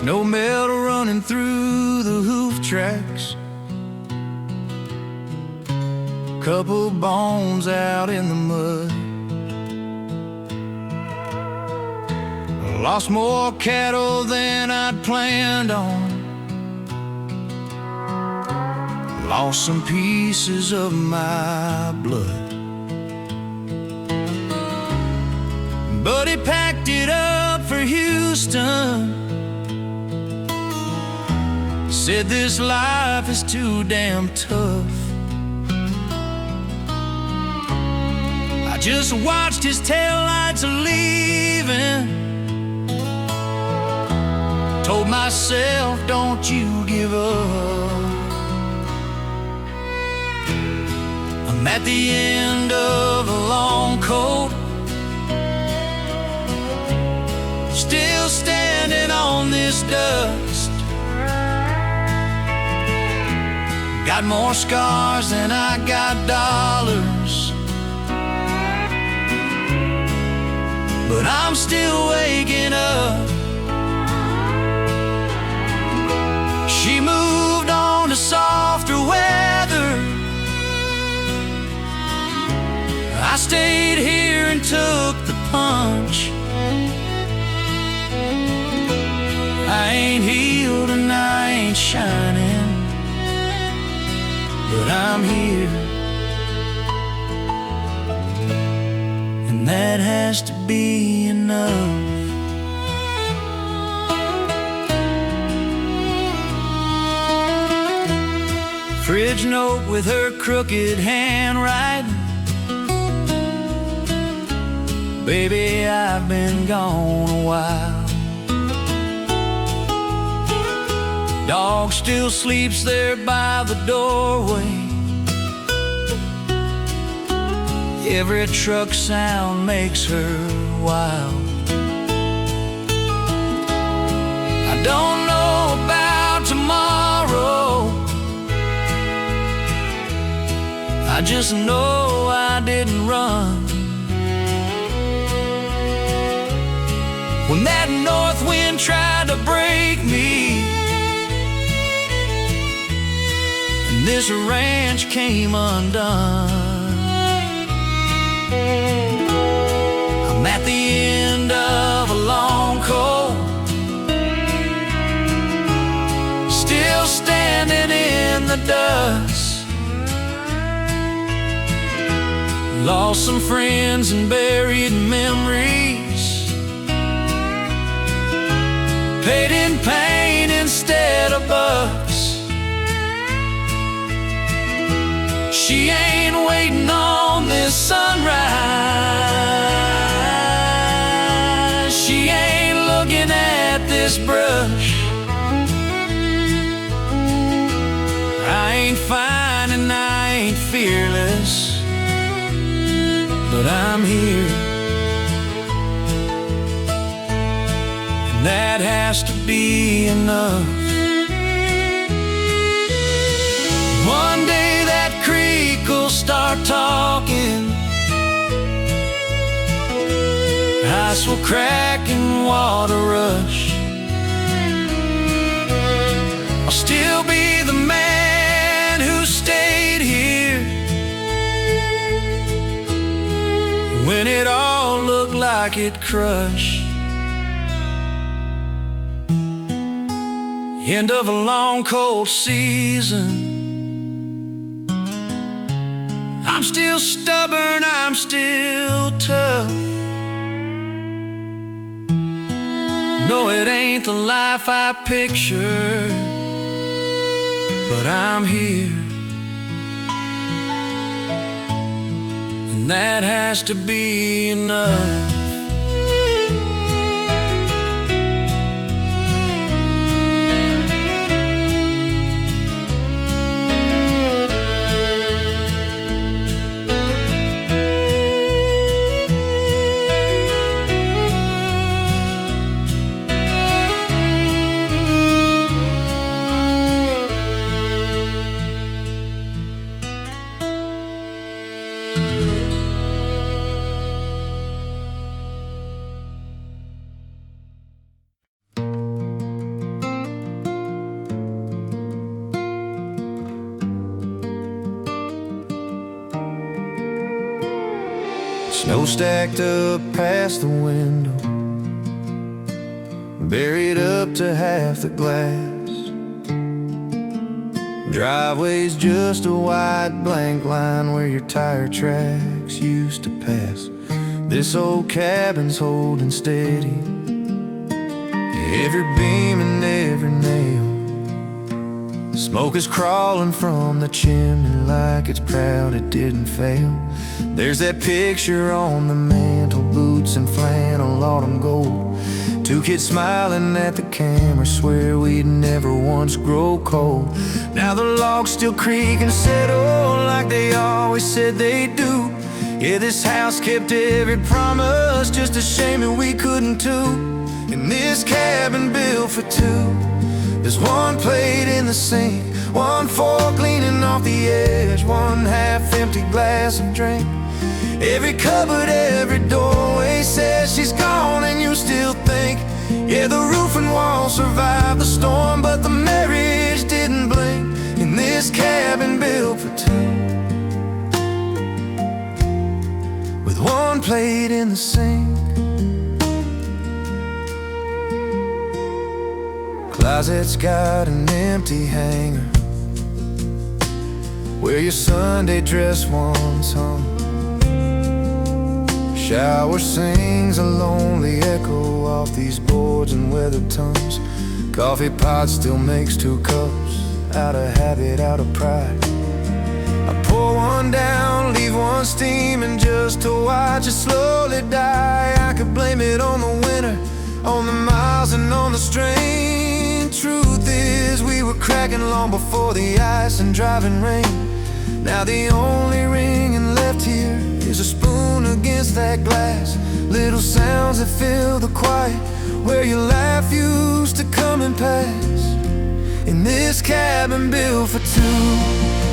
no metal running through the hoof tracks. Couple bones out in the mud. Lost more cattle than I'd planned on. Lost some pieces of my blood. But he packed it up for Houston. Said this life is too damn tough. I just watched his taillights leaving. Told myself, don't you give up. I'm at the end of a long coat, still standing on this dust. Got more scars than I got dollars, but I'm still waking up. She moved on to softer weather. I stayed here and took the punch. I ain't healed and I ain't shining, but I'm here, and that has to be enough. Fridge note with her crooked handwriting. Baby, I've been gone a while. Dog still sleeps there by the doorway. Every truck sound makes her wild. I don't know about tomorrow, I just know I didn't run. When that north wind tried to break me, and this ranch came undone. I'm at the end of a long coat, still standing in the dust. Lost some friends and buried memories, paid in pain instead of bucks. She ain't waiting on this sunrise. She ain't looking at this brush. I ain't fine and I ain't fearless, but I'm here, and that has to be enough. One day that creek will start talking, ice will crack and water rush. I'll still be the man who stayed here when it all looked like it crushed. End of a long cold season. I'm still stubborn, I'm still tough. No, it ain't the life I pictured, but I'm here, and that has to be enough. Snow stacked up past the window, buried up to half the glass. Driveway's just a wide blank line where your tire tracks used to pass. This old cabin's holding steady, every beam and every nail. Smoke is crawling from the chimney like it's proud it didn't fail. There's that picture on the mantle, boots and flannel, autumn gold. Two kids smiling at the camera, swear we'd never once grow cold. Now the logs still creak and settle like they always said they do. Yeah, this house kept every promise, just a shame that we couldn't too. In this cabin built for two, there's one plate in the sink, one fork leaning off the edge, one half-empty glass of drink. Every cupboard, every doorway says she's gone, and you still think, yeah, the roof and walls survived the storm, but the marriage didn't blink. In this cabin built for two, with one plate in the sink. Closet's got an empty hanger where your Sunday dress once hung. Shower sings a lonely echo off these boards and weathered tongues. Coffee pot still makes two cups, out of habit, out of pride. I pour one down, leave one steaming just to watch it slowly die. I could blame it on the winter, on the miles and on the strain. Truth is, we were cracking long before the ice and driving rain. Now the only ringing left here is a spoon against that glass. Little sounds that fill the quiet, where your laugh used to come and pass. In this cabin built for two,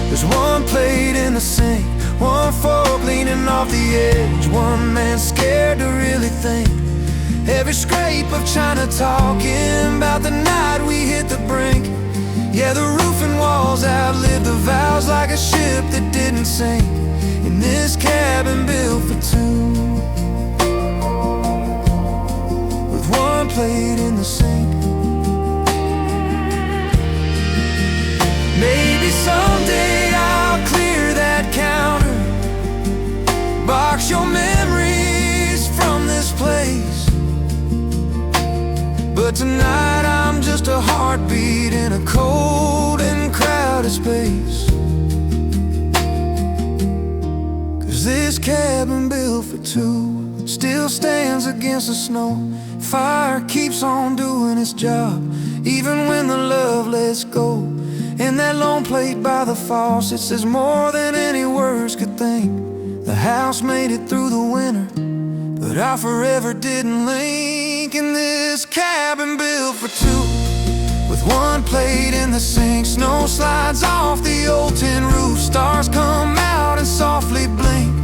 there's one plate in the sink, one fork leaning off the edge, one man scared to really think. Every scrape of china talking about the night we hit the brink. Yeah, the roof and walls outlived the vows like a ship that didn't sink. In this cabin built for two, with one plate in the sink. Maybe someday I'll clear that counter, box your memories from this place. But tonight I'm just a heartbeat in a cold and crowded space. 'Cause this cabin built for two still stands against the snow. Fire keeps on doing its job, even when the love lets go. And that lone plate by the faucet says more than any words could think. The house made it through the winter, but our forever didn't link. In this cabin built for two, with one plate in the sink. Snow slides off the old tin roof, stars come out and softly blink.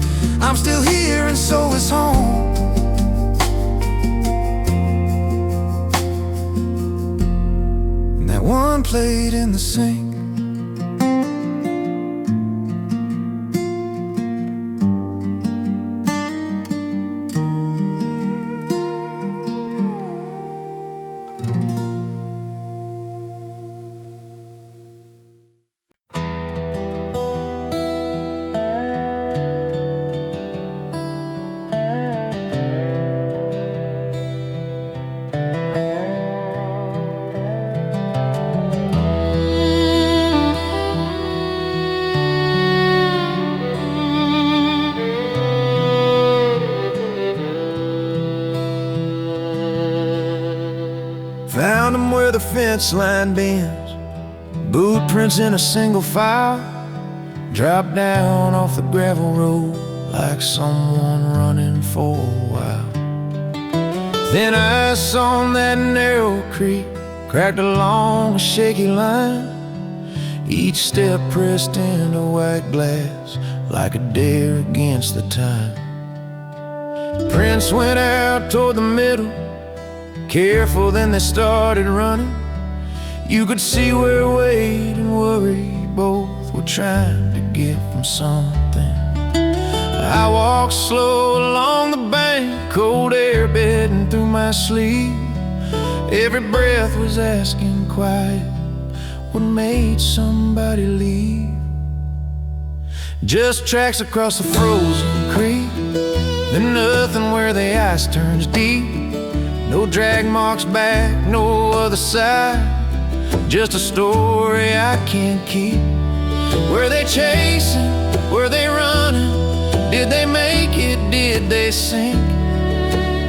I'm still here and so is home. And that one plate in the sink. Found them where the fence line bends, boot prints in a single file, dropped down off the gravel road like someone running for a while. Thin ice on that narrow creek, cracked along a shaky line, each step pressed into white glass like a dare against the time. Prints went out toward the middle, careful, then they started running. You could see where Wade and Worry both were trying to get from something. I walked slow along the bank, cold air bedding through my sleeve. Every breath was asking quiet, what made somebody leave? Just tracks across the frozen creek, then nothing where the ice turns deep. No drag marks back, no other side, just a story I can't keep. Were they chasing? Were they running? Did they make it? Did they sink?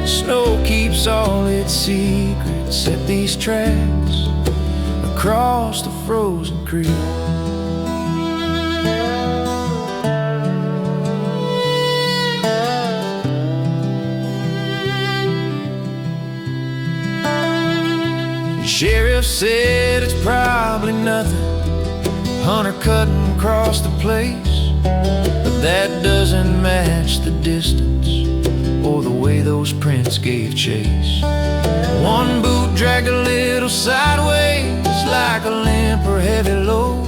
Snow keeps all its secrets. Set these tracks across the frozen creek. The sheriff said it's probably nothing, hunter cutting across the place, but that doesn't match the distance or the way those prints gave chase. One boot dragged a little sideways, like a limp or heavy load,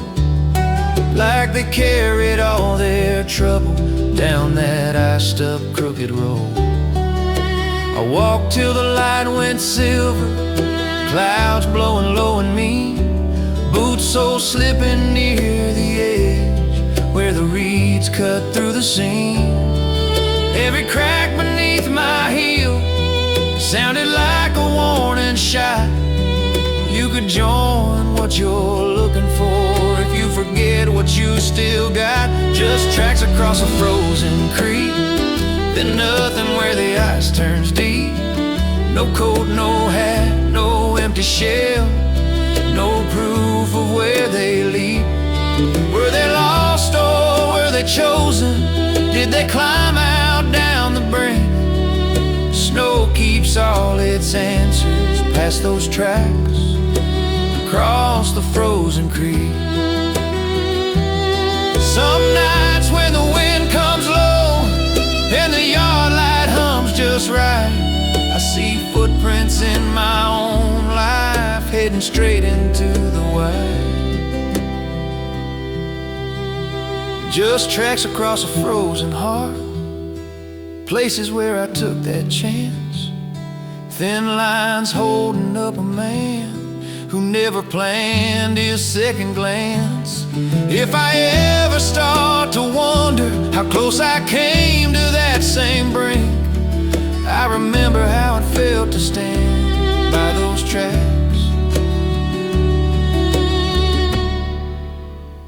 like they carried all their trouble down that iced up crooked road. I walked till the light went silver, clouds blowing low and mean, boots so slipping near the edge where the reeds cut through the seam. Every crack beneath my heel sounded like a warning shot. You could join what you're looking for if you forget what you still got. Just tracks across a frozen creek, then nothing where the ice turns deep. No coat, no hat, no empty shell, no proof of where they lead. Were they lost or were they chosen? Did they climb out down the brink? Snow keeps all its answers past those tracks across the frozen creek. Some nights when the wind comes low and the yard light hums just right, I see footprints in my own life heading straight into the white. Just tracks across a frozen heart, places where I took that chance. Thin lines holding up a man who never planned his second glance. If I ever start to wonder how close I came to that same brink, I remember how it felt to stand by those tracks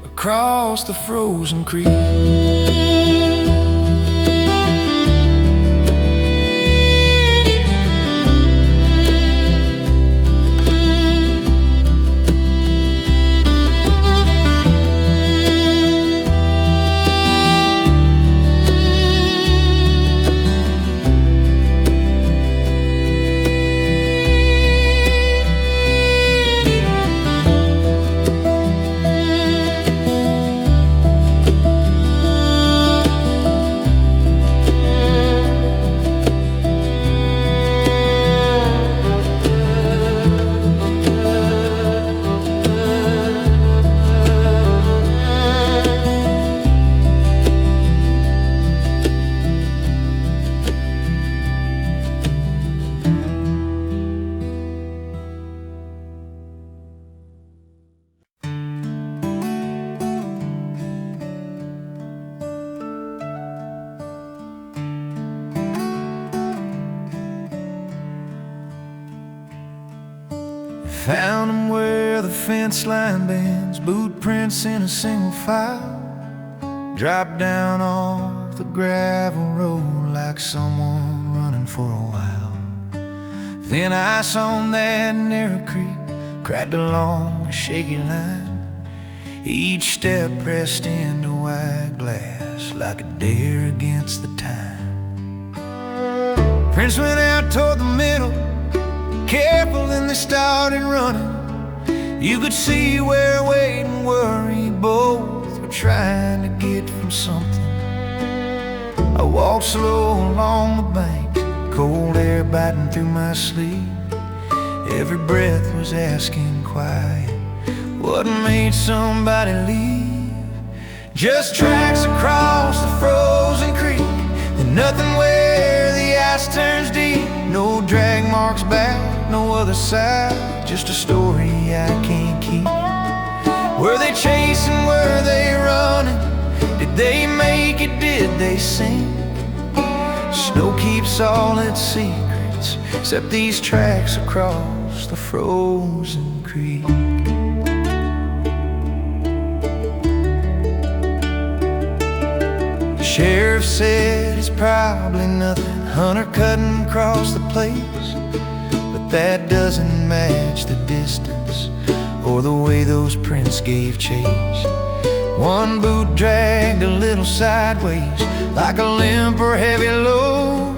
across the frozen creek. Found them where the fence line bends, boot prints in a single file, dropped down off the gravel road like someone running for a while. Thin ice on that narrow creek, cracked along a shaky line, each step pressed into white glass like a dare against the time. Prints went out toward the middle, careful, then they started running. You could see where weight and worry both were trying to get from something. I walked slow along the bank, cold air biting through my sleeve. Every breath was asking quiet, what made somebody leave? Just tracks across the frozen creek, nothing where the ice turns deep. No drag marks back, no other side, just a story I can't keep. Were they chasing, were they running? Did they make it, did they sing? Snow keeps all its secrets, except these tracks across the frozen creek. The sheriff said it's probably nothing, hunter cutting across the place, but that doesn't match the distance or the way those prints gave chase. One boot dragged a little sideways, like a limp or heavy load,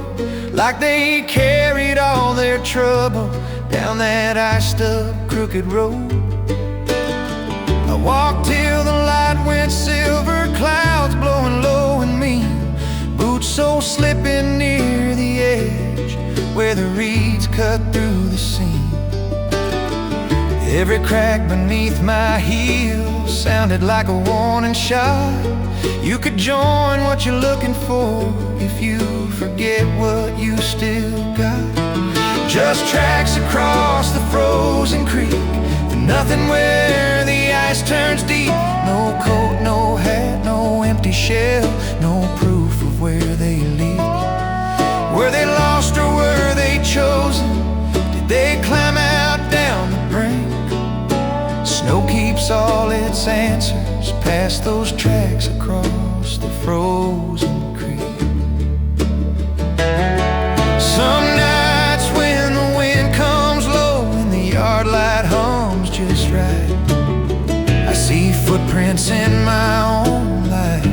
like they carried all their trouble down that iced-up crooked road. I walked till the light went silver, clouds blowing low and mean, boots so slipping near the edge where the reeds cut through the seam. Every crack beneath my heel sounded like a warning shot. You could join what you're looking for if you forget what you still got. Just tracks across the frozen creek, nothing where the ice turns deep. No coat, no hat, no empty shell, no proof of where they lead. Were they lost or were they chosen? Did they climb out down the brink? Snow keeps all its answers past those tracks across the frozen creek. Some nights when the wind comes low and the yard light hums just right, I see footprints in my own life,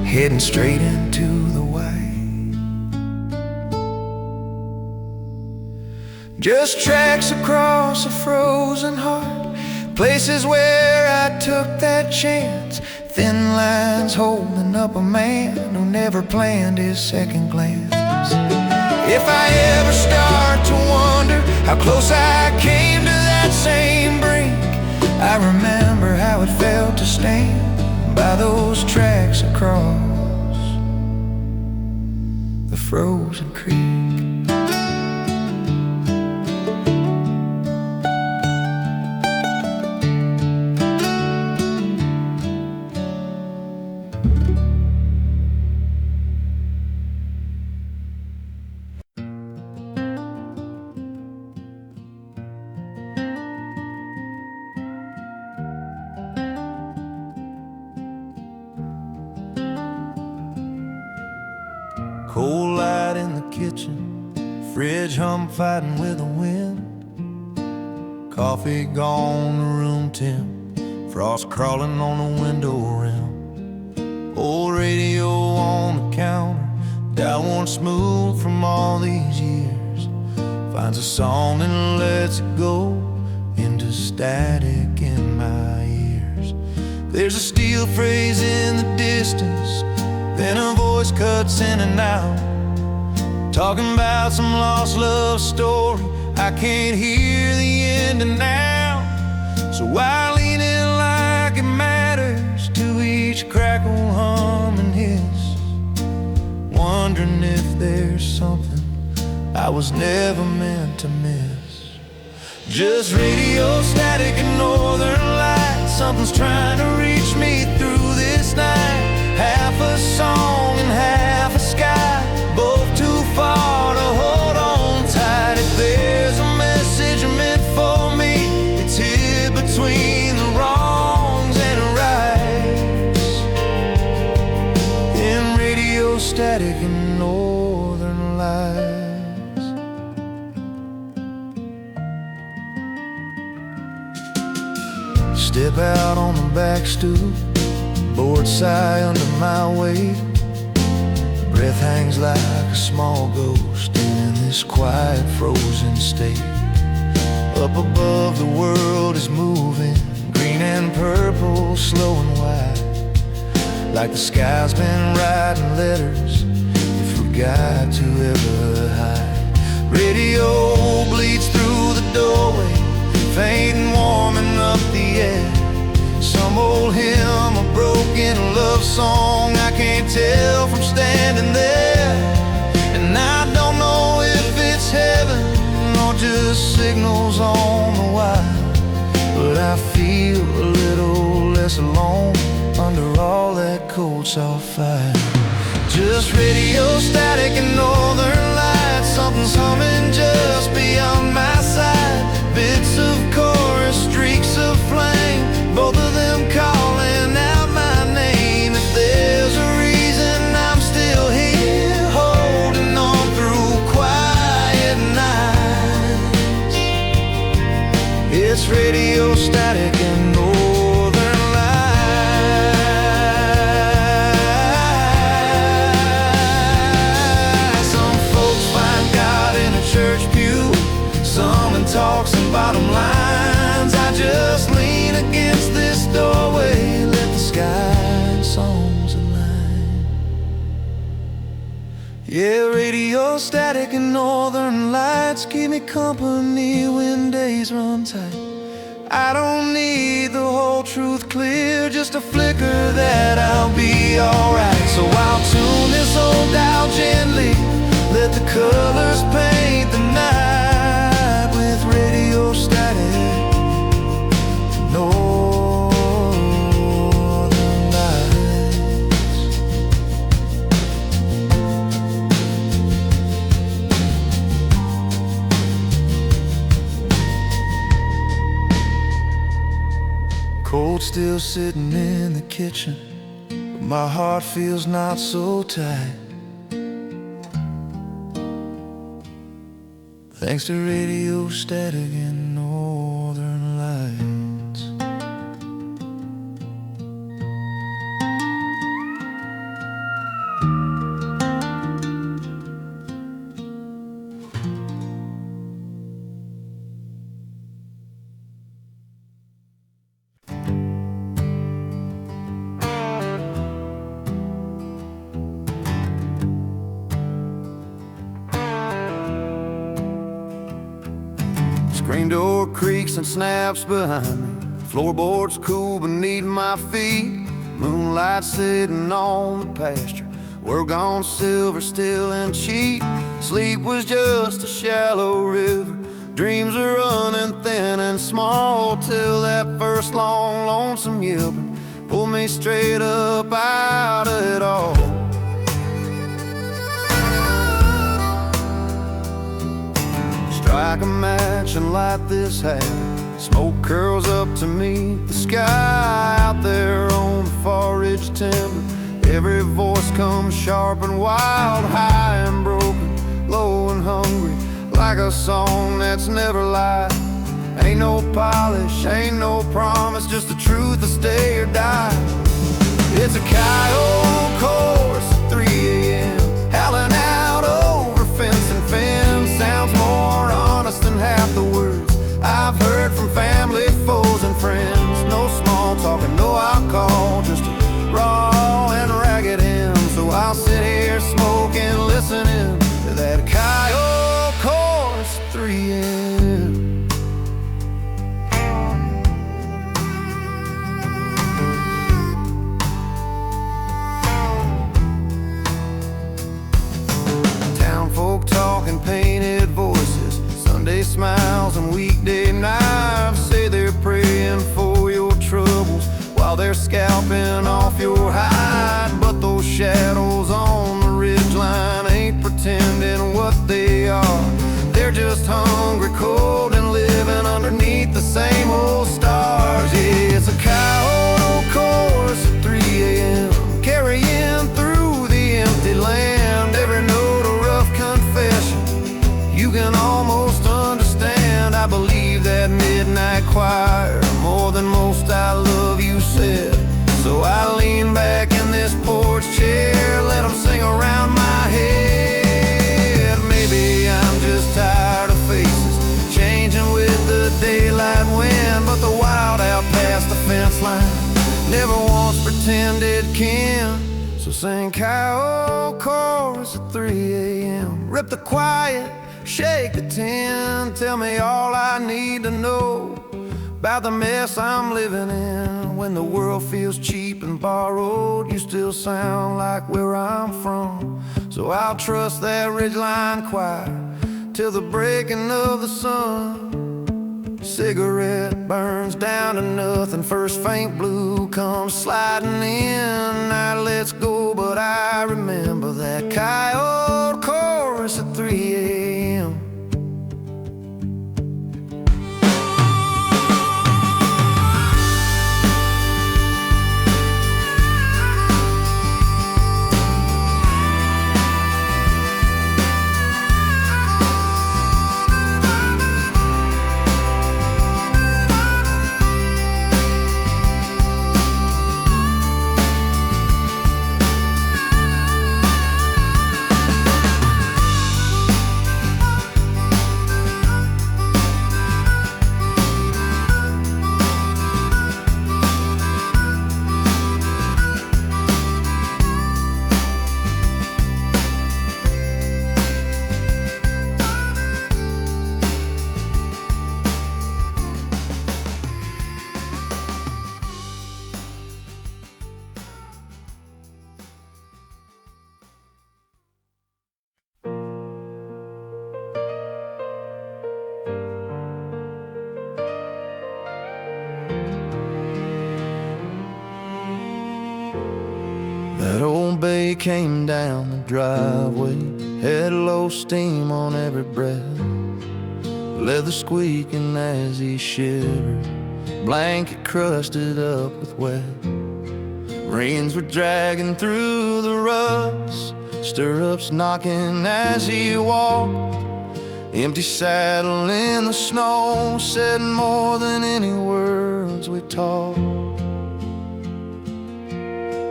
heading straight into the white. Just tracks across a frozen heart, places where I took that chance. Thin lines holding up a man who never planned his second glance. If I ever start to wonder how close I came to that same brink, I remember how it felt to stand by those tracks across the frozen creek. Cold light in the kitchen, fridge hum fighting with the wind. Coffee gone to room temp, frost crawling on the window rim. Old radio on the counter, dial one smooth from all these years. Finds a song and lets it go into static in my ears. There's a steel phrase in the distance, then a voice cuts in and out, talking about some lost love story I can't hear the ending now. So I lean in like it matters to each crackle, hum and hiss, wondering if there's something I was never meant to miss. Just radio static and northern lights, something's trying to reach me through this night. Half a song and half a sky, both too far to hold on tight. If there's a message meant for me, it's hid between the wrongs and rights, in radio static and northern lights. Step out on the back stoop, board sigh under my weight. Breath hangs like a small ghost in this quiet frozen state. Up above the world is moving, green and purple, slow and wide, like the sky's been writing letters it forgot to ever hide. Radio bleeds through the doorway, faint and warming up the air. Some old hymn, a broken love song, I can't tell I feel a little less alone under all that cold soft fire. Just radio static and northern lights, something's humming just beyond my sight. Bits of chorus, streaks of flame, both of them calling out my name. If there's a reason I'm still here, holding on through quiet nights, it's radio static and northern lights. Some folks find God in a church pew, some in talks and bottom lines. I just lean against this doorway, let the sky and songs align. Yeah, radio static and northern lights keep me company when days run tight. I don't need the whole truth clear, just a flicker that I'll be alright. So I'll tune this old dial gently, let the colors paint the night with radio static, northern lights. Cold still sitting in the kitchen, but my heart feels not so tight. Thanks to radio static and northern lights. Screen door creaks and snaps behind me, floorboards cool beneath my feet. Moonlight sitting on the pasture, we're gone silver still and cheap. Sleep was just a shallow river, dreams are running thin and small, till that first long lonesome yelping pulled me straight up out of it all. Strike a match and light this habit, smoke curls up to meet the sky. Out there on the far ridge timber, every voice comes sharp and wild, high and broken, low and hungry, like a song that's never lied. Ain't no polish, ain't no promise, just the truth to stay or die. It's a coyote chorus at 3 a.m., howling out over fence and fence. Sounds more honest than half the words I've heard from family, foes, and friends. No small talking, no alcohol, just a raw and ragged hymn. So I'll sit here smoking, listening to that coyote chorus at 3 a.m. Folk talking, painted voices, Sunday smiles and weekday knives. Say they're praying for your troubles while they're scalping off your hide. But those shadows on the ridgeline ain't pretending what they are. They're just hungry, cold, and living underneath the same old stars. Yeah, it's a coyote chorus at 3 a.m., carrying through the empty land. Every note a rough confession you can almost understand. I believe that midnight choir more than most I love you said. So I lean back in this porch chair, let them sing around my head. Maybe I'm just tired of faces changing with the daylight wind, but the wild out past the fence line never once pretended kin. So sing coyote chorus at 3 a.m., rip the quiet, shake the tin. Tell me all I need to know about the mess I'm living in. When the world feels cheap and borrowed, you still sound like where I'm from. So I'll trust that ridgeline choir till the breaking of the sun. cigarette burns down to nothing. First faint blue comes sliding in. Night lets go, but I remember that coyote chorus at 3 a.m. That old bay came down the driveway, had low steam on every breath, leather squeaking as he shivered, blanket crusted up with wet. Reins were dragging through the ruts, stirrups knocking as he walked. Empty saddle in the snow said more than any words we talked.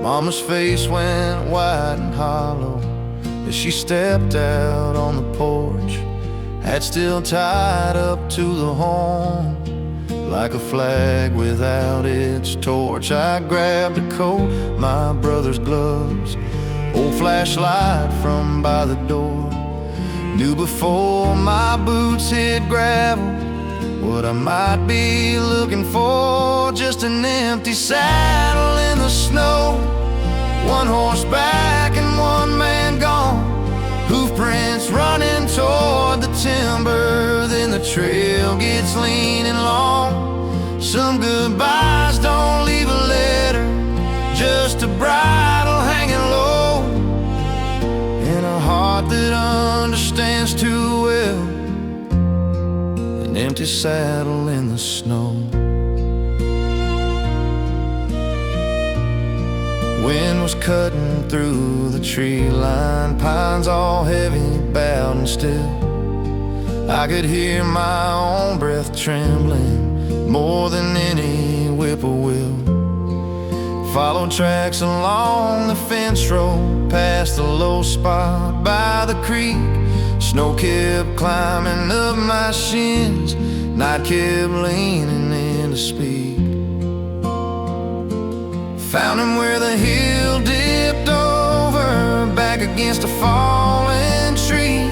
Mama's face went white and hollow as she stepped out on the porch, hat still tied up to the horn like a flag without its torch. I grabbed a coat, my brother's gloves, old flashlight from by the door. Knew before my boots hit gravel what I might be looking for. Just an empty saddle in the snow, one horse back and one man gone, hoof prints running toward the timber. Then the trail gets lean and long. Some goodbyes don't leave a letter, just a bridle hanging low, and a heart that understands too well. An empty saddle in the snow. Wind was cutting through the tree line, pines all heavy, bowed and still. I could hear my own breath trembling more than any whippoorwill. Followed tracks along the fence road, past the low spot by the creek. Snow kept climbing up my shins, night kept leaning in to speak. Found him where the hill dipped over, back against a fallen tree.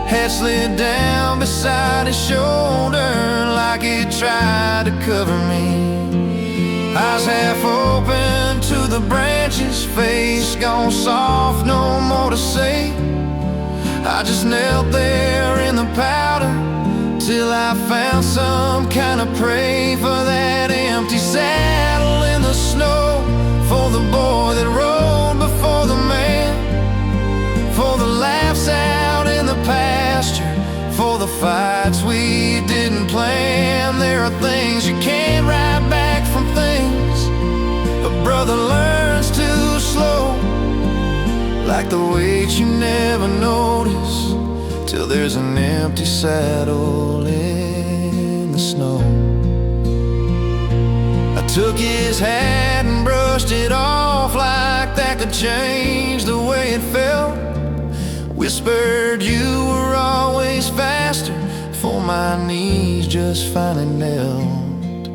Head slid down beside his shoulder like it tried to cover me. Eyes half open to the branches, face gone soft, no more to say. I just knelt there in the powder till I found some kind of prey for that empty saddle in the snow. For the boy that rode before the man, for the laughs out in the pasture, for the fights we didn't plan. There are things you can't write back from things a brother learns too slow, like the weight you never notice till there's an empty saddle in the snow. I took his hat and brushed it off like that could change the way it felt. Whispered you were always faster, for my knees just finally knelt.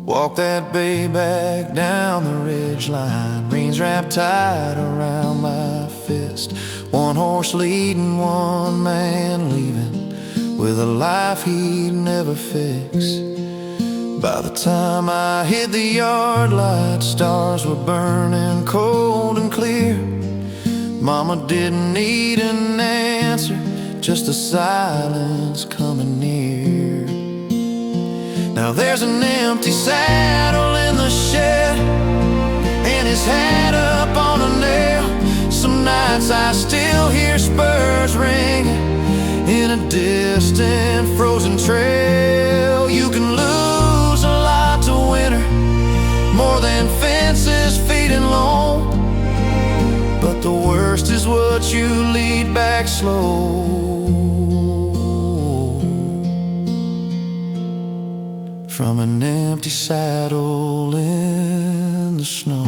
Walked that bay back down the ridge line, reins wrapped tight around my fist. One horse leading, one man leaving, with a life he'd never fix. By the time I hit the yard light, stars were burning cold and clear. Mama didn't need an answer, just a silence coming near. Now there's an empty saddle in the shed, and his hat up on a nail. Some nights I still hear spurs ringing in a distant frozen trail. You can lose a lot to winter, more than fences, feet, and loam, but the worst is what you lead back slow. From an empty saddle in the snow.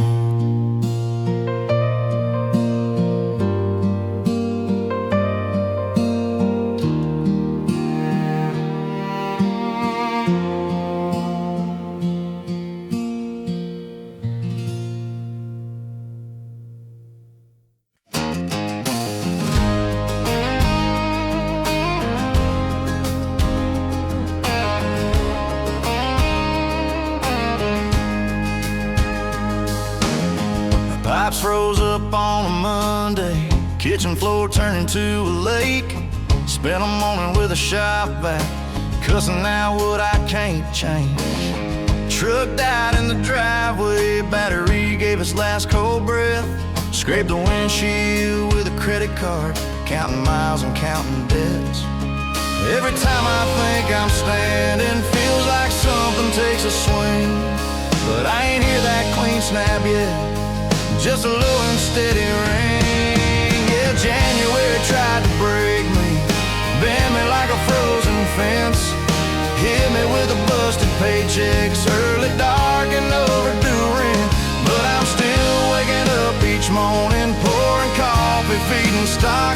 Pipes froze up on a Monday, kitchen floor turned into a lake. Spent a morning with a shop vac, cussing out what I can't change. Truck died in the driveway, battery gave its last cold breath. Scraped the windshield with a credit card, counting miles and counting debts. Every time I think I'm standing, feels like something takes a swing. But I ain't hear that clean snap yet, just a low and steady ring. Yeah, January tried to break me, bend me like a frozen fence, hit me with a busted paychecks, early dark and overdue rent. But I'm still waking up each morning, pouring coffee, feeding stock.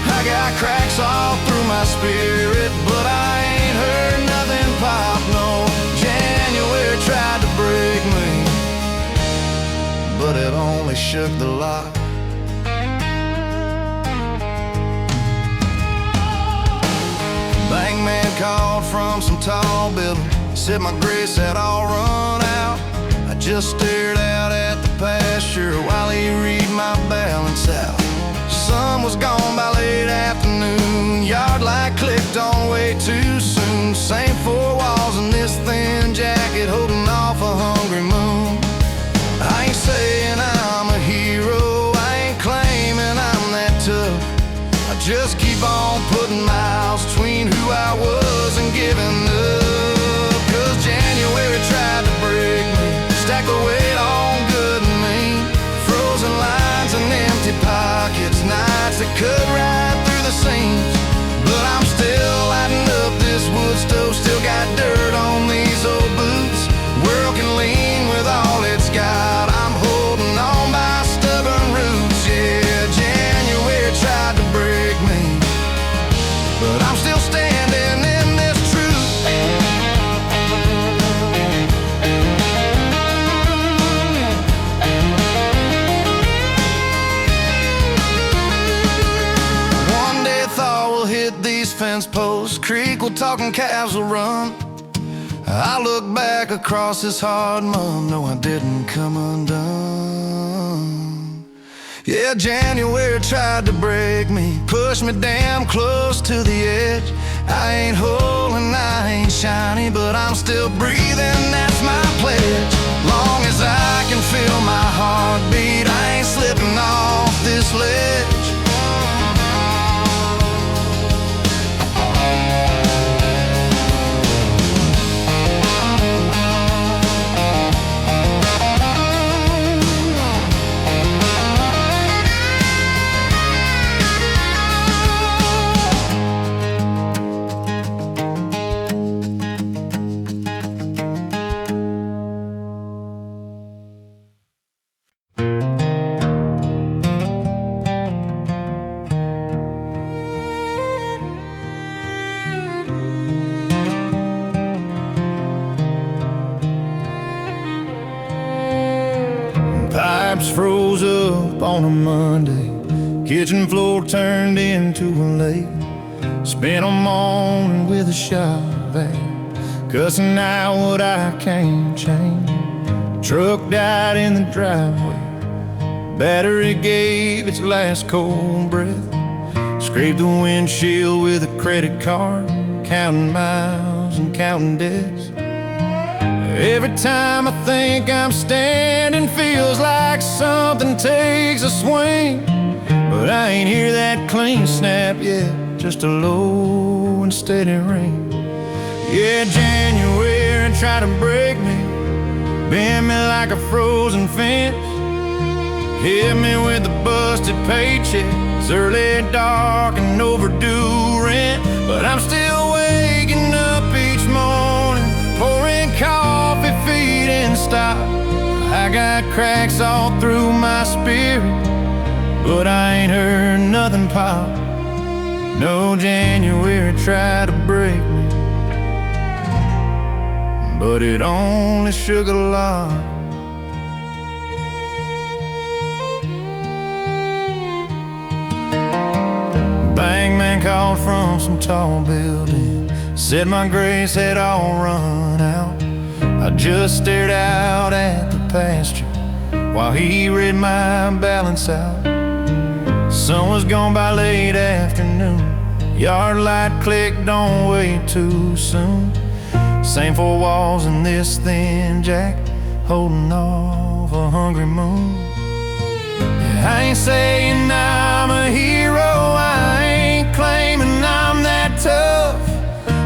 I got cracks all through my spirit, but I ain't heard nothing pop, no. January tried to break me, but it only shook the lock. Bankman called from some tall building, said my grace had all run out. I just stared out at the pasture while he read my balance out. Sun was gone by late afternoon, yard light clicked on way too soon. Same four walls in this thin jacket, holding off a hungry moon. I ain't saying I'm a hero, I ain't claiming I'm that tough. I just keep on putting miles between who I was and giving up. 'Cause January tried to break me, stack the weight on good and mean. Frozen lines and empty pockets, nights that cut right through the seams. But I'm still lighting up this wood stove, still got dirt on these old boots. World can lean with all it's got, I'm holding on by stubborn roots. Yeah, January tried to break me, but I'm still standing in this truth. One day I thought we'll hit these fence posts, creek we're talking calves will run. I look back across this hard mud, no, I didn't come undone. Yeah, January tried to break me, push me damn close to the edge. I ain't whole and I ain't shiny, but I'm still breathing, that's my pledge. Long as I can feel my heartbeat, I ain't slipping off this ledge. Pipes froze up on a Monday, kitchen floor turned into a lake. Spent a morning with a shop vac, cussing out what I can't change. Truck died in the driveway, battery gave its last cold breath. Scraped the windshield with a credit card, counting miles and counting debts. Every time I think I'm standing, feels like something takes a swing. But I ain't hear that clean snap yet, just a low and steady ring. Yeah, January tried to break me, bend me like a frozen fence, hit me with a busted paycheck, it's early dark and overdue rent. But I'm still waking up each morning, pouring coffee, feeding stock. I got cracks all through my spirit, but I ain't heard nothing pop. No, January tried to break me, but it only shook a lot. Bankman called from some tall building, said my grace had all run out. I just stared out at the pasture while he read my balance out. Sun was gone by late afternoon, yard light clicked, don't wait too soon. Same four walls in this thin jacket, holding off a hungry moon. Yeah, I ain't saying I'm a hero, I ain't claiming I'm that tough.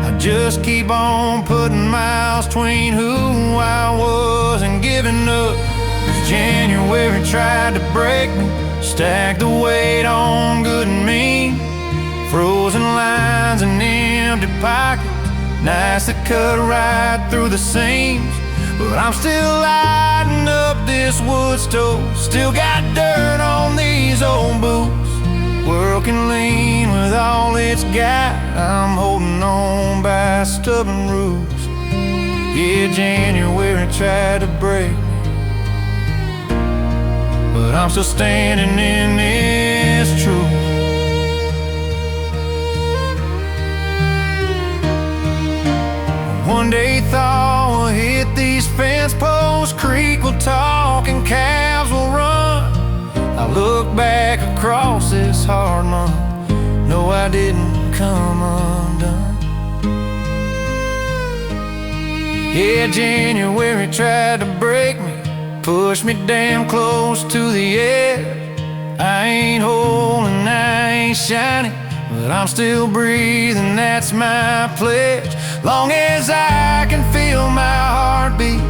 I just keep on putting miles between who I was and giving up. 'Cause January tried to break me, stacked the weight on good and mean. Frozen lines and empty pockets, nights that cut right through the seams. But I'm still lighting up this wood stove, still got dirt on these old boots. World can lean with all it's got, I'm holding on by stubborn roots. Yeah, January tried to break me, but I'm still standing in this truth. One day thought we'll hit these fence posts, creek will talk and calves will run. I look back across this hard month, no, I didn't come undone. Yeah, January tried to break me, push me damn close to the edge. I ain't whole and I ain't shiny, but I'm still breathing, that's my pledge. Long as I can feel my heartbeat,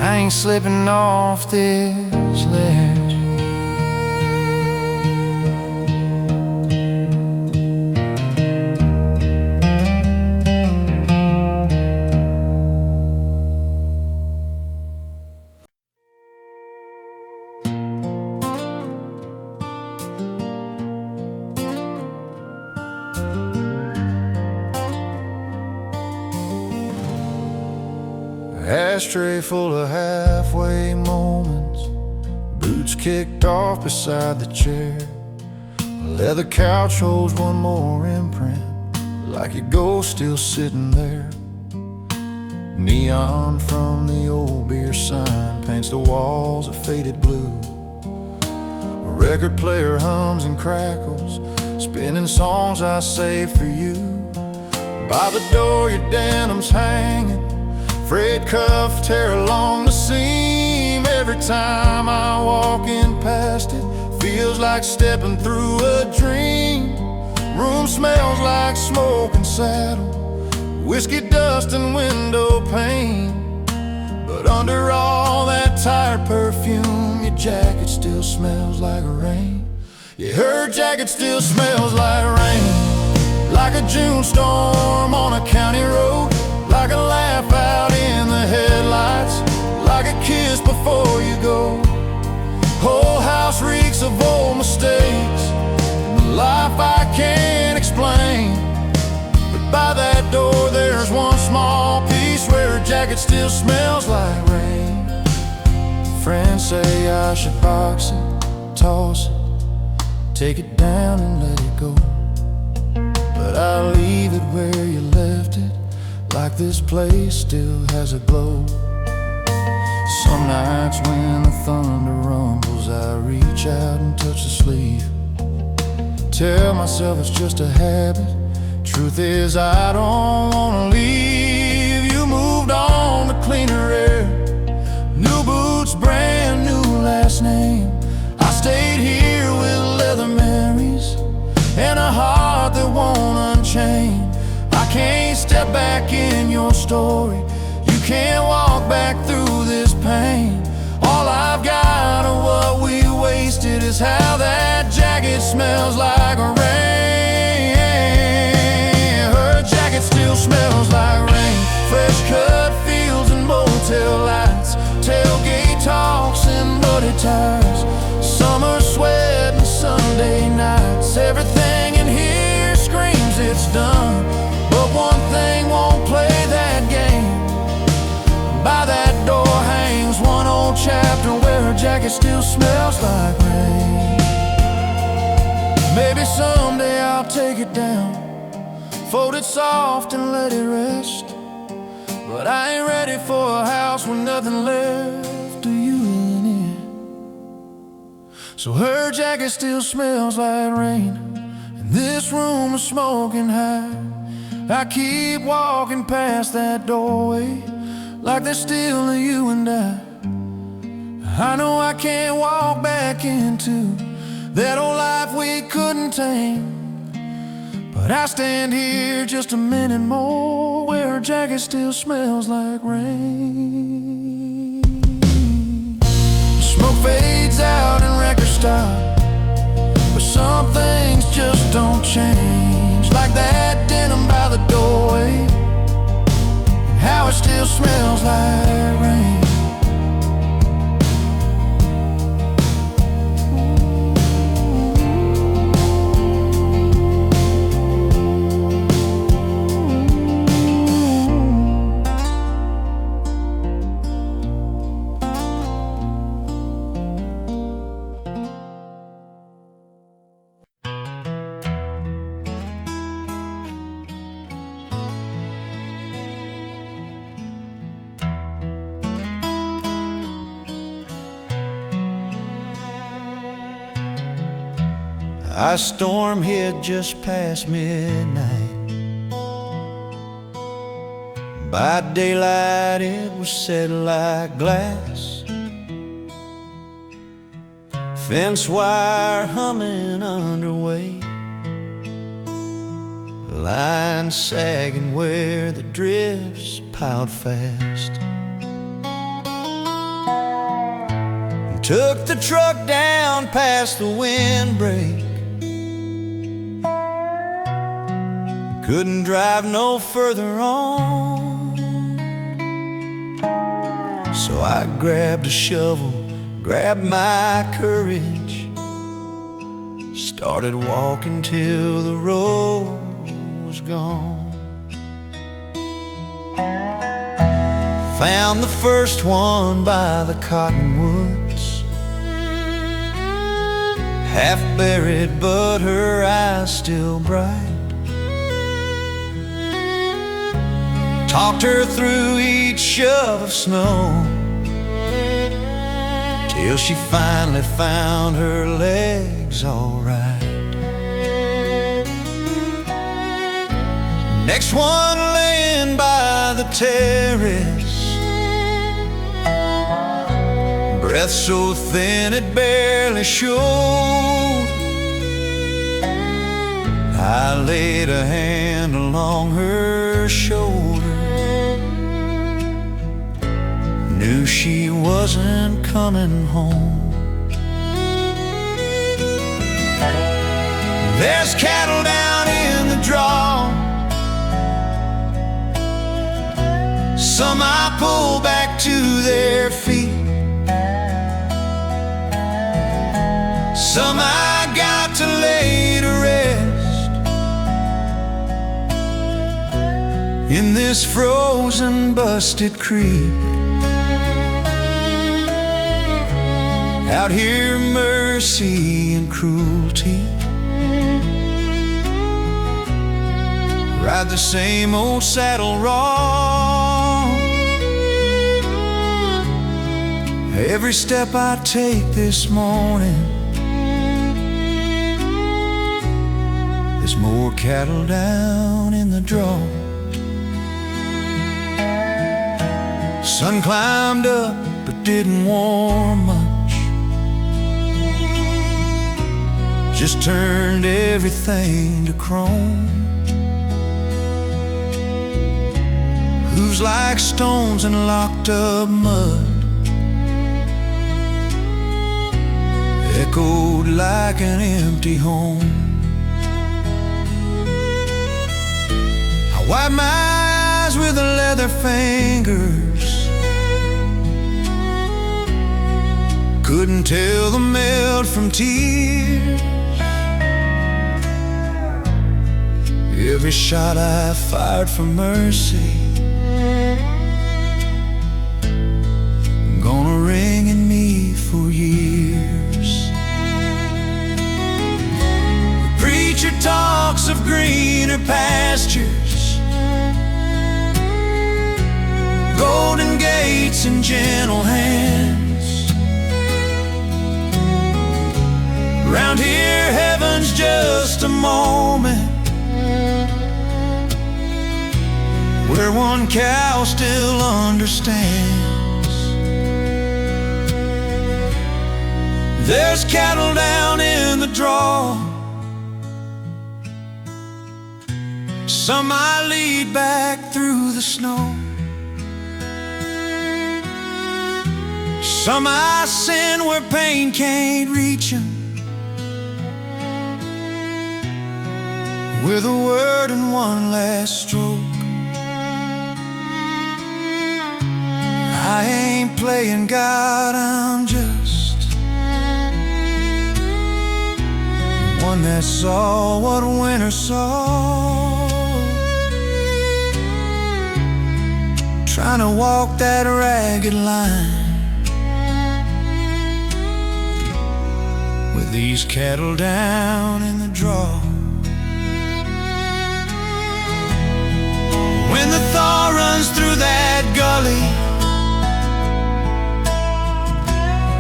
I ain't slipping off this ledge. Ashtray full of halfway moments, boots kicked off beside the chair. Leather couch holds one more imprint, like your ghost still sitting there. Neon from the old beer sign paints the walls a faded blue. A record player hums and crackles, spinning songs I saved for you. By the door your denim's hanging, frayed cuff tear along the seam. Every time I walk in past it, feels like stepping through a dream. Room smells like smoke and saddle, whiskey dust and window pane. But under all that tired perfume, your jacket still smells like rain. Yeah, her jacket still smells like rain, like a June storm on a county road, like a laugh out in the headlights, like a kiss before you go. Whole house reeks of old mistakes, life I can't explain. But by that door there's one small piece where her jacket still smells like rain. Friends say I should box it, toss it, take it down and let it go. But I leave it where you left it, like this place still has a glow. Some nights when the thunder rumbles, I reach out and touch the sleeve. Tell myself it's just a habit, truth is I don't wanna leave. You move step back in your story. You can't walk back through this pain. All I've got of what we wasted is how that jacket smells like rain. Her jacket still smells like rain. Fresh cut fields and motel lights, tailgate talks and muddy tires, summer sweat and Sunday nights. Everything in here screams it's done, but one thing won't play that game. By that door hangs one old chapter where her jacket still smells like rain. Maybe someday I'll take it down, fold it soft and let it rest, but I ain't ready for a house with nothing left of you in it. So her jacket still smells like rain, and this room is smoking high. I keep walking past that doorway like there's still a you and I know I can't walk back into that old life we couldn't tame, but I stand here just a minute more where her jacket still smells like rain. Smoke fades out and records stop, but some things just don't change. Like that denim by the doorway, how it still smells like rain. Our storm hit just past midnight. By daylight it was set like glass, fence wire humming underway, line sagging where the drifts piled fast. Took the truck down past the windbreak, couldn't drive no further on, so I grabbed a shovel, grabbed my courage, started walking till the road was gone. Found the first one by the cottonwoods, half buried but her eyes still bright. Talked her through each shove of snow till she finally found her legs all right. Next one laying by the terrace, breath so thin it barely showed. I laid a hand along her shoulder, knew she wasn't coming home. There's cattle down in the draw, some I pull back to their feet, some I got to lay to rest in this frozen busted creek. Out here mercy and cruelty ride the same old saddle wrong. Every step I take this morning, there's more cattle down in the draw. Sun climbed up but didn't warm much, just turned everything to chrome. shoes like stones and locked up mud echoed like an empty home. I wiped my eyes with the leather fingers, couldn't tell the melt from tears. Every shot I fired for mercy gonna ring in me for years. The preacher talks of greener pastures, golden gates and gentle hands. Round here heaven's just a moment where one cow still understands. There's cattle down in the draw, some I lead back through the snow, some I send where pain can't reach 'em, with a word and one last stroke. I ain't playing God, I'm just one that saw what winter saw, trying to walk that ragged line with these cattle down in the draw. When the thaw runs through that gully,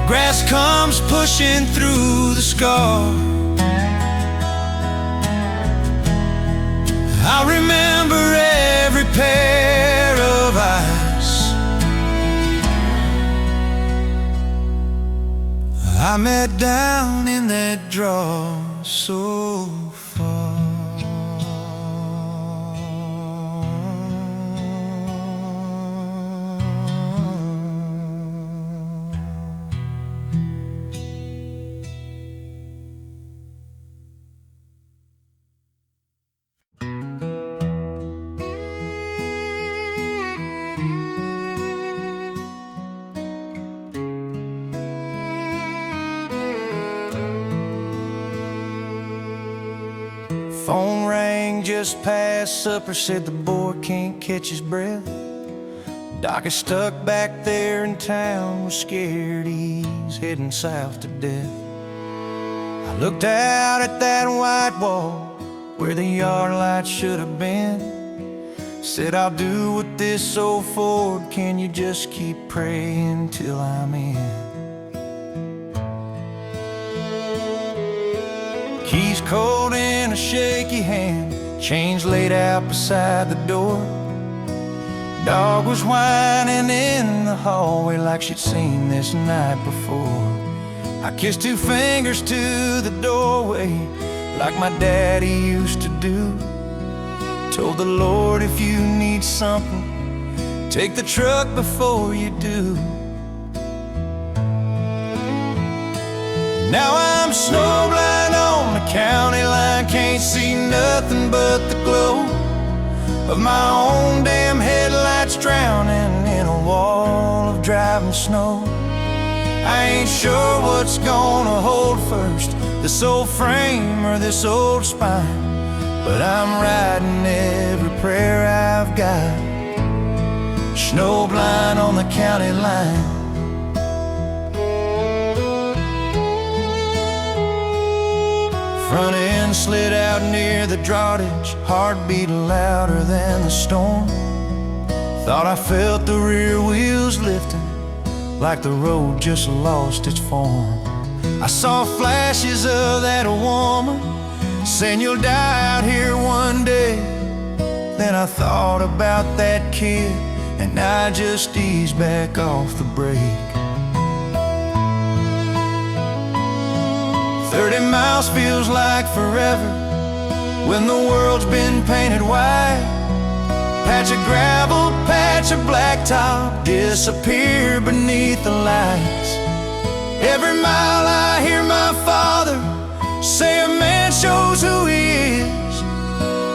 grass comes pushing through the scar, I remember every pair of eyes I met down in that draw so far. Phone rang just past supper, said the boy can't catch his breath. Doc is stuck back there in town, was scared he's heading south to death. I looked out at that white wall where the yard light should have been, said I'll do what this old Ford can, you just keep praying till I'm in. Keys cold in a shaky hand, change laid out beside the door. Dog was whining in the hallway like she'd seen this night before. I kissed two fingers to the doorway like my daddy used to do. Told the Lord, if you need something, take the truck before you do. Now I'm snowblind on the county line, can't see nothing but the glow of my own damn headlights, drowning in a wall of driving snow. I ain't sure what's gonna hold first, this old frame or this old spine, but I'm writing every prayer I've got, snowblind on the county line. Front end slid out near the drawbridge, heart beating louder than the storm. Thought I felt the rear wheels lifting, like the road just lost its form. I saw flashes of that woman saying you'll die out here one day. Then I thought about that kid and I just eased back off the brake. 30 miles feels like forever when the world's been painted white. Patch of gravel, patch Appalachia blacktop disappear beneath the lights. Every mile I hear my father say a man shows who he is.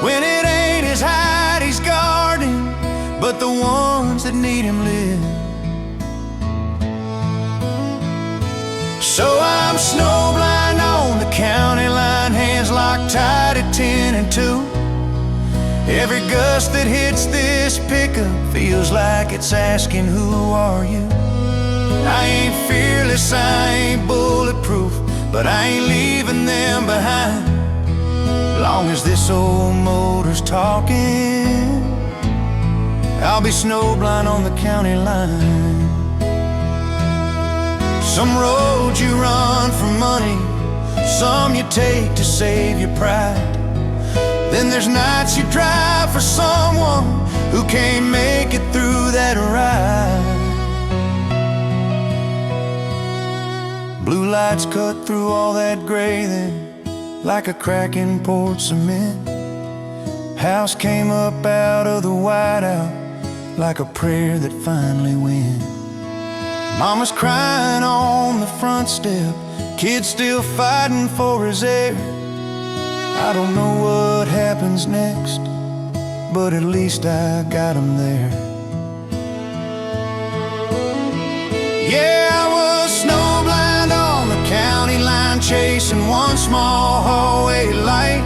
When it ain't his hide he's guarding, but the ones that need him live. So I'm snowblind on the county line, hands locked tight at 10 and 2. Every gust that hits this pickup feels like it's asking, who are you? I ain't fearless, I ain't bulletproof, but I ain't leaving them behind. Long as this old motor's talking, I'll be snowblind on the county line. Some roads you run for money, some you take to save your pride. Then there's nights you drive for someone who can't make it through that ride. Blue lights cut through all that gray then, like a crack in poured cement. House came up out of the whiteout, like a prayer that finally went. Mama's crying on the front step, kid's still fighting for his air. I don't know what happens next, but at least I got him there. Yeah, I was snowblind on the county line, chasing one small hallway light,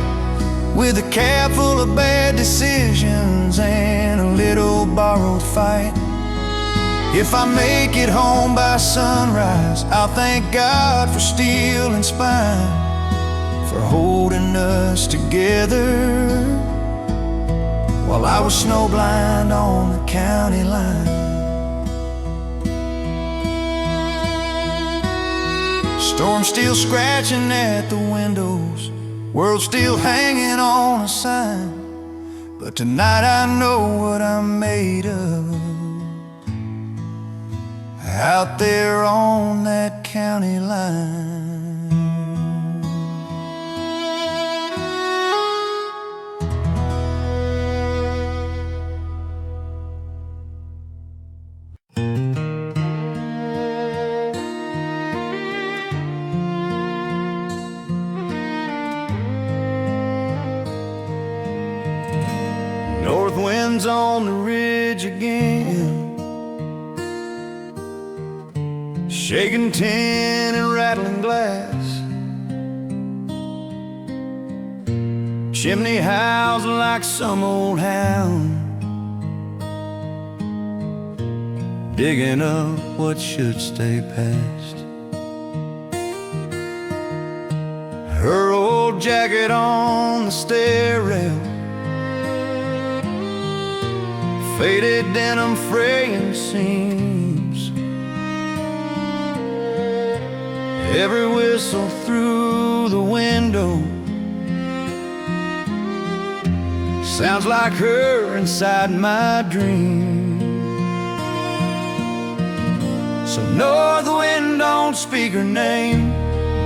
with a cab full of bad decisions and a little borrowed fight. If I make it home by sunrise, I'll thank God for steel and spine, for holding us together while I was snowblind on the county line. Storm still scratching at the windows, world still hanging on a sign, but tonight I know what I'm made of, out there on that county line. North wind's on the ridge again, shaking tin and rattling glass. Chimney howls like some old hound, digging up what should stay past. Her old jacket on the stair rail, faded denim fraying seams. Every whistle through the window sounds like her inside my dream. So north wind, don't speak her name,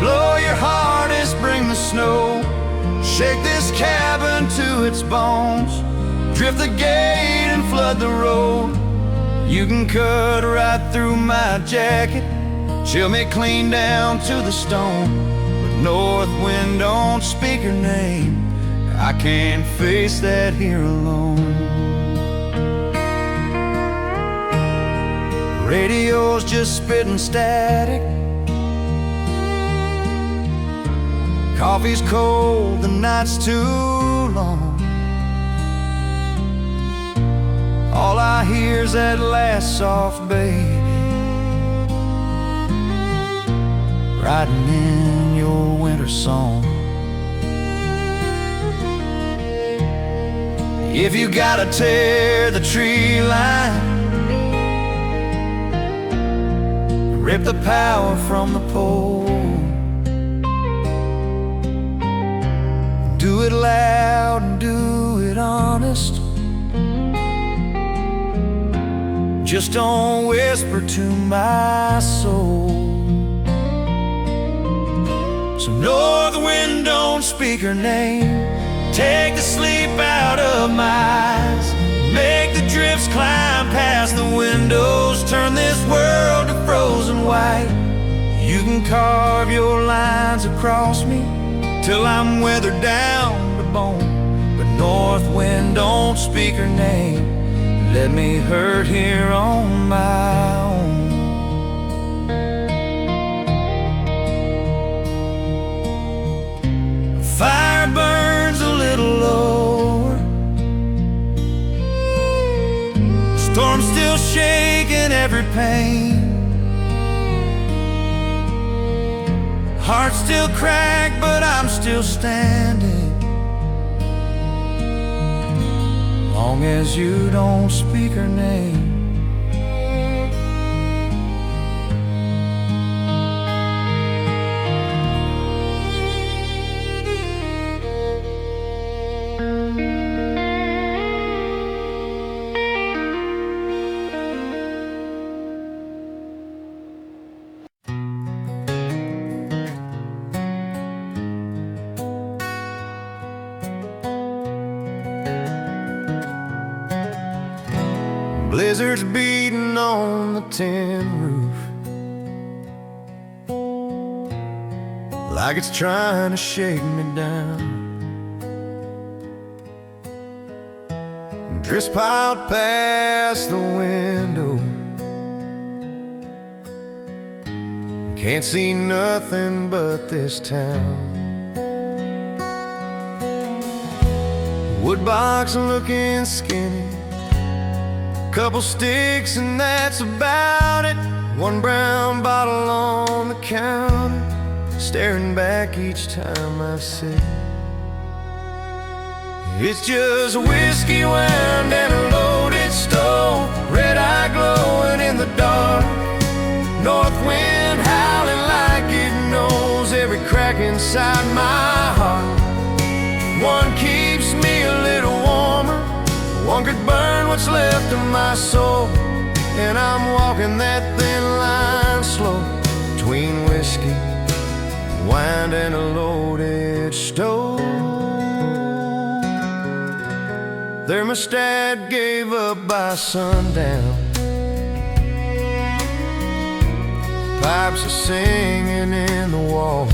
blow your hardest, bring the snow, shake this cabin to its bones, drift the gate and flood the road. You can cut right through my jacket, chill me clean down to the stone, but north wind, don't speak her name, I can't face that here alone. Radio's just spitting static, coffee's cold, the night's too long. All I hear's that last soft baby riding in your winter song. If you gotta tear the tree line, rip the power from the pole, do it loud and do it honest, just don't whisper to my soul. So north wind, don't speak her name, take the sleep out of my eyes, make the drifts climb past windows turn this world to frozen white. You can carve your lines across me till I'm weathered down to bone, but north wind don't speak her name. Let me hurt here on my own. Fire burns a little lower, storm still shaking every pane. Heart still cracked, but I'm still standing. Long as you don't speak her name. Blizzard's beating on the tin roof, like it's trying to shake me down. Drifts piled past the window, can't see nothing but this town. Woodbox looking skinny, couple sticks and that's about it. One brown bottle on the counter, staring back each time I sit. It's just whiskey wound and a loaded stove, red eye glowing in the dark, north wind howling like it knows every crack inside my heart. One keeps me a little warmer, one could burn what's left of my soul, and I'm walking that thin line slow between whiskey, wine, and a loaded stove. Thermostat gave up by sundown, pipes are singing in the wall.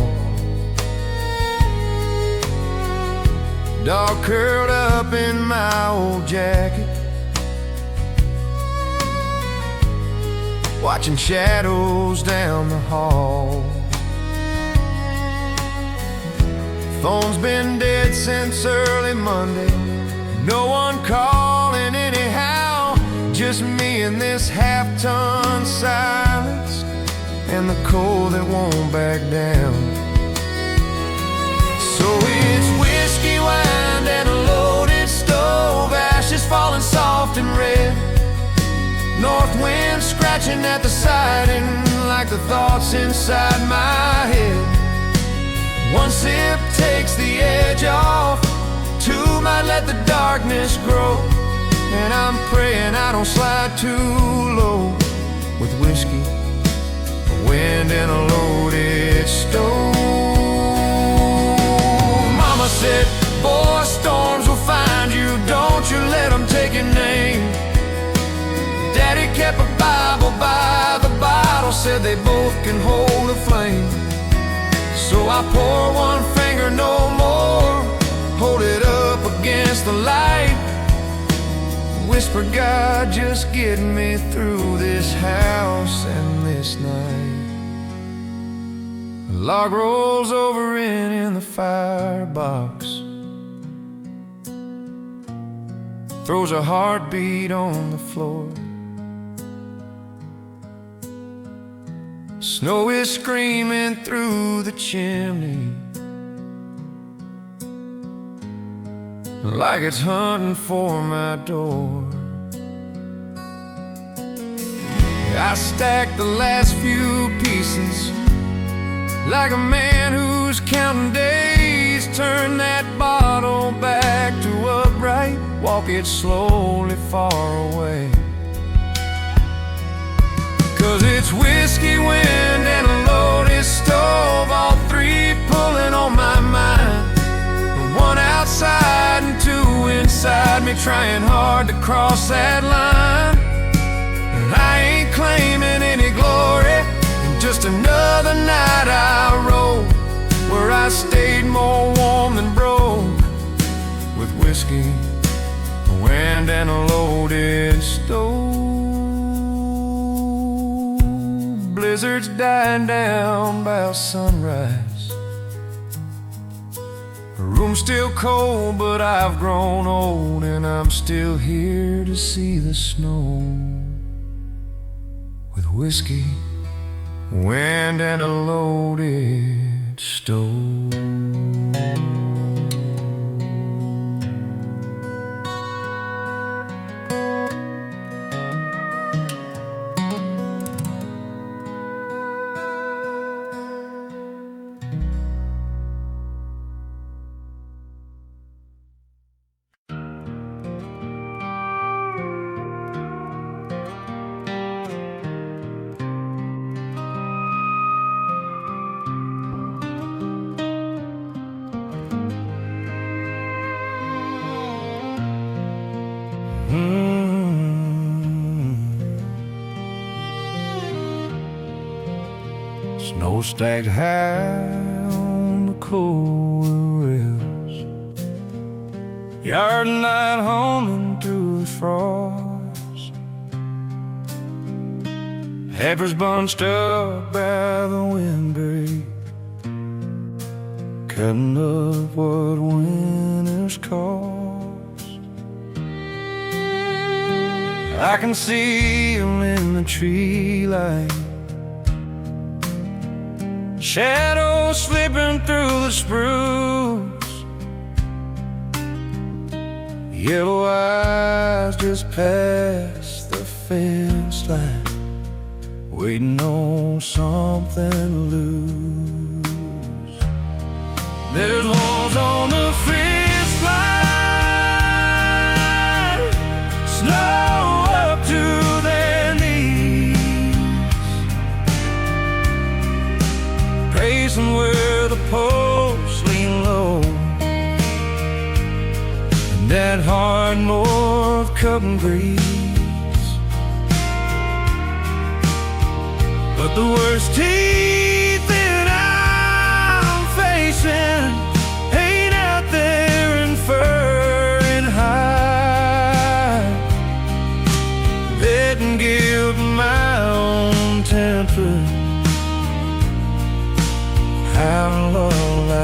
Dog curled up in my old jacket, watching shadows down the hall. Phone's been dead since early Monday, no one calling anyhow, just me and this half-ton silence and the cold that won't back down. So it's whiskey, wine, and a loaded stove, ashes falling soft and red, north wind scratching at the siding like the thoughts inside my head. One sip takes the edge off, two might let the darkness grow, and I'm praying I don't slide too low with whiskey, a wind, and a loaded stove. Mama said, boy, storms will find you, don't you let them take your name. Daddy kept a Bible by the bottle, said they both can hold a flame. So I pour one finger no more, hold it up against the light, whisper, God, just get me through this house and this night. The log rolls over in the firebox, throws a heartbeat on the floor. Snow is screaming through the chimney like it's hunting for my door. I stack the last few pieces like a man who's counting days. Turn that bottle back to upright, walk it slowly far away. 'Cause it's whiskey, wind, and a loaded stove, all three pulling on my mind. One outside and two inside me, trying hard to cross that line. And I just another night I rode, where I stayed more warm than broke, with whiskey, wind, and a loaded stove. Blizzards dying down by sunrise. The room's still cold, but I've grown old, and I'm still here to see the snow, with whiskey, wind, and a loaded stove. Snow stacked high on the cold rails, yard light humming through the frost, heifers bunched up by the windbreak, cutting up what winter's cost. I can see them in the tree light, shadows slipping through the spruce, yellow eyes just past the fence line, waiting on something to lose. There's holes on the fence line, snow up to their knees, pacing where the posts lean low, and that hard north cutting breeze. But the worst teeth that I'm facing ain't out there in fur and hide, letting guilt my own temper, how low I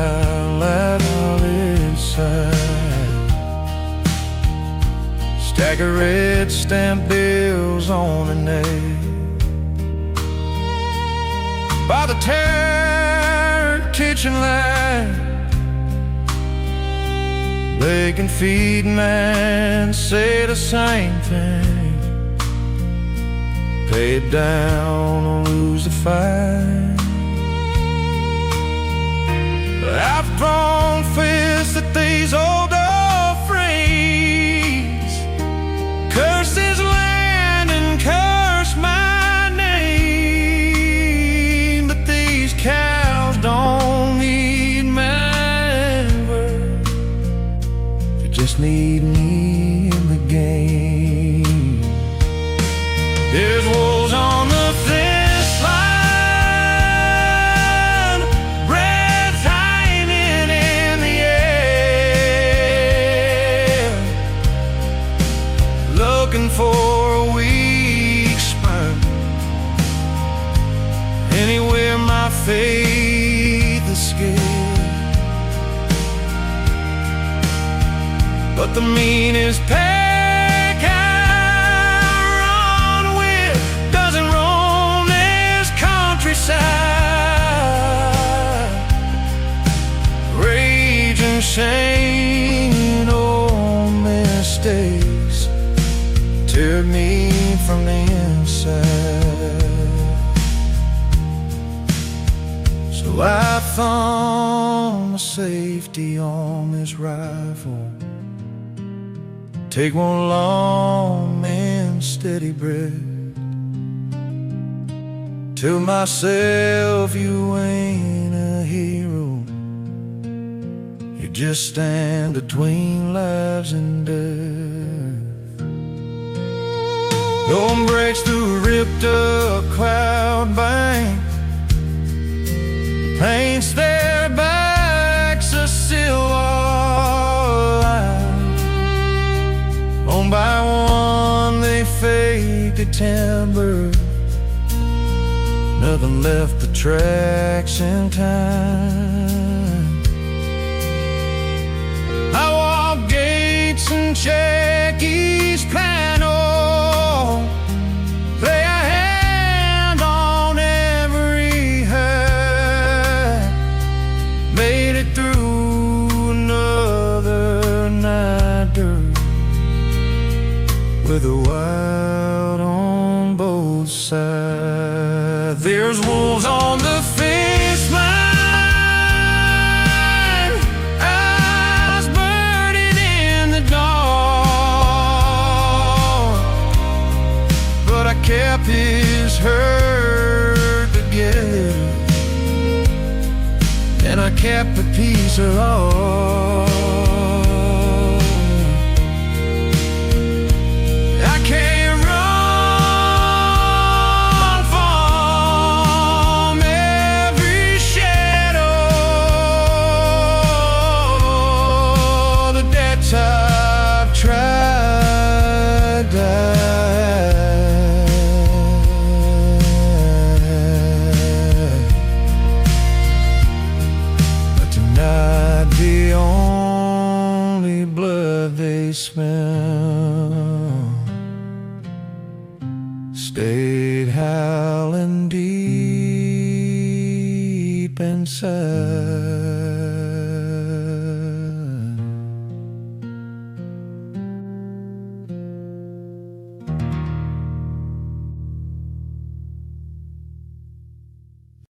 let all inside. Stack of red stamp bills on a nail by the tired kitchen light, leg and feet man say the same thing, pay it down or lose the fight. I've thrown fists at these old phrase, curse this land and curse my name, but these cows don't need my word, they just need me in the game. There's wolves on the fence line, red's hanging in the air, looking for a weak spine anywhere my faith is scared. But the meanest pack I run with doesn't roam this countryside, rage and shame, old mistakes tear me from the inside. So I thumb the safety on this rifle, take one long and steady breath, tell myself you ain't a hero, you just stand between lives and death. Dawn breaks through a ripped up cloud bank, fake timber, nothing left but tracks in time. I walk gates and check each panel, lay a hand on every hurt, made it through another night dirt, with the wild on both sides. There's wolves on the fence line, eyes burning in the dark, but I kept his herd together, and I kept a piece of heart. I can't run from every shadow, the debts I've tried to hide. But tonight the only blood they smell stayed howling deep inside.